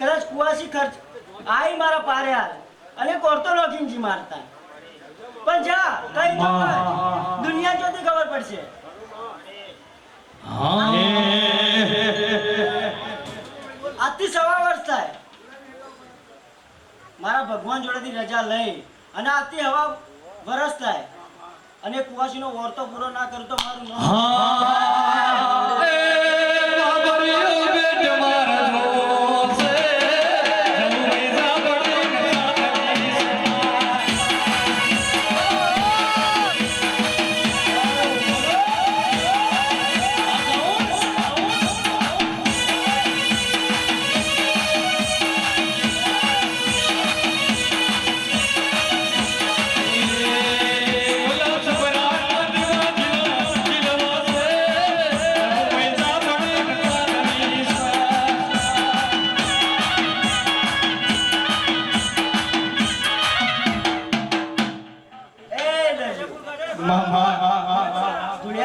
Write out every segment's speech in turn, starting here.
કદાચ કુવાસી ખર્ચ આઈ મારા પારે હાલ અને કોરતો નોખીંજી મારતા પણ જા કઈ તો દુનિયા જોતી ખબર પડશે આજથી 1.5 વર્ષ થાય મારા ભગવાન જોડેથી રજા લઈ અને આજથી હવા વરસ થાય અને કુવાસીનો વર્તો પૂરો ના કરું તો મારું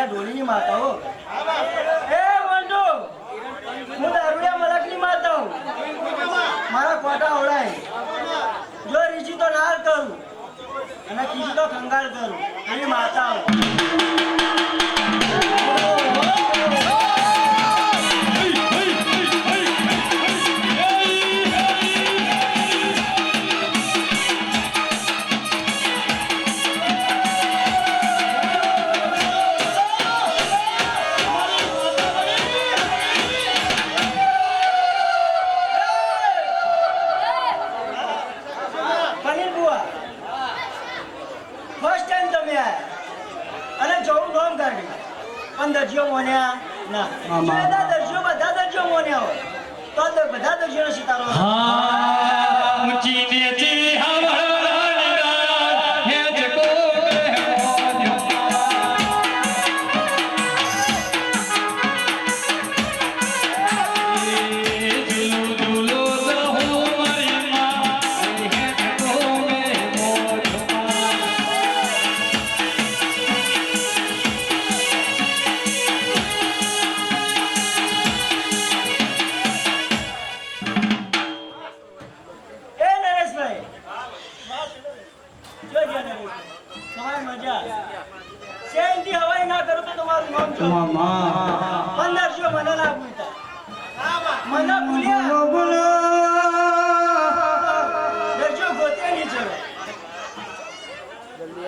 ડોલીની માતા હો એ વંડો હું દારૂડિયા મલકની માતા હું મારા કોટા ઓળાય જો રીજી તો નાર કરું અને કીજી તો કંગાળ કરું એની માતા હું દરજીઓ મોન્યા ના દરજીઓ બધા દરજીઓ મોન્યા હોય તો બધા દરજીઓનો સિતારો ઊંચી નીચી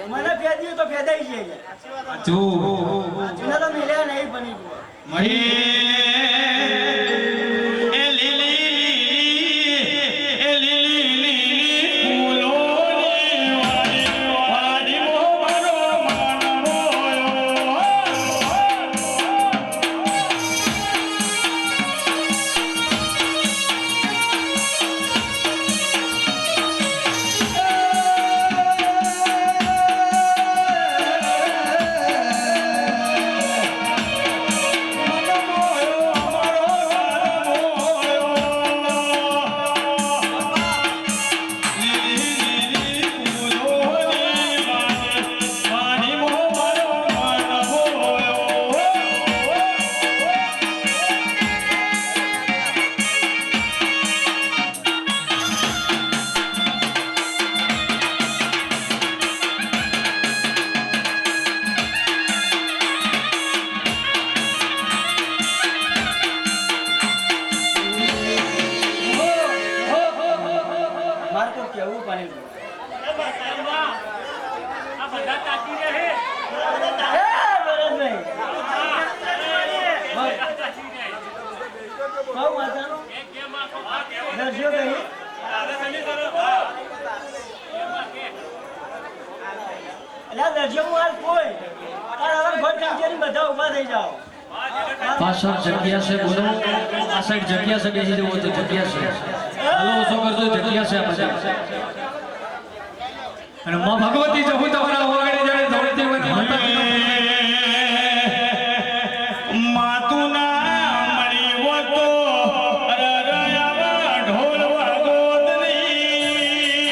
મને ફેદ્યું તો ફેદાઈ જઈએ તો મિલ્યા નહીં બની पासर जगिया से बोलो आ साइड जगिया से बेसी वो तो जगिया से हेलो ओसो करतो जगिया से आ અને માં ભગવતી જો હું તમારા ઓગળે જાણે દોડતી હોય માતું ના મળી હો તો અરરયાવા ઢોલ વાગોત નહીં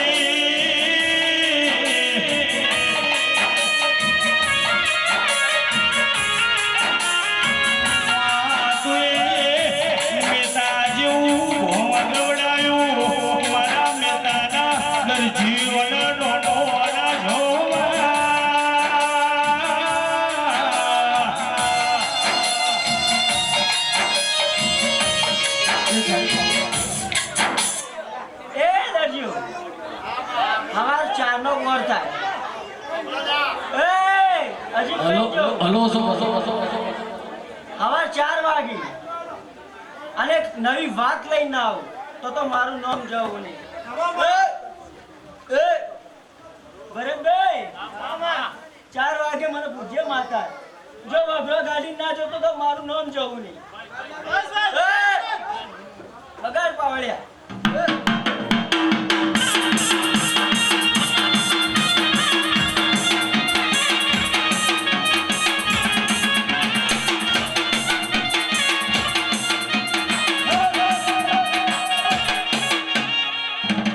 મેતા જેવું ભોંગવડાયું નગર જીવનનો મોના જોવા એ દરજીઓ હવાર 4 નો વોર થાય એ હજી હલો કઈ જો હલો અશોક હવાર 4 વાગી અને એક નવી વાત લઈને આવો તો મારું નામ જવું નહીં એ ભરતભાઈ 4 વાગે મને પૂછે માતા જો વગડો ગાડી ના જોતો તો મારું નામ જવું નહીં બગાડ પાવડ્યા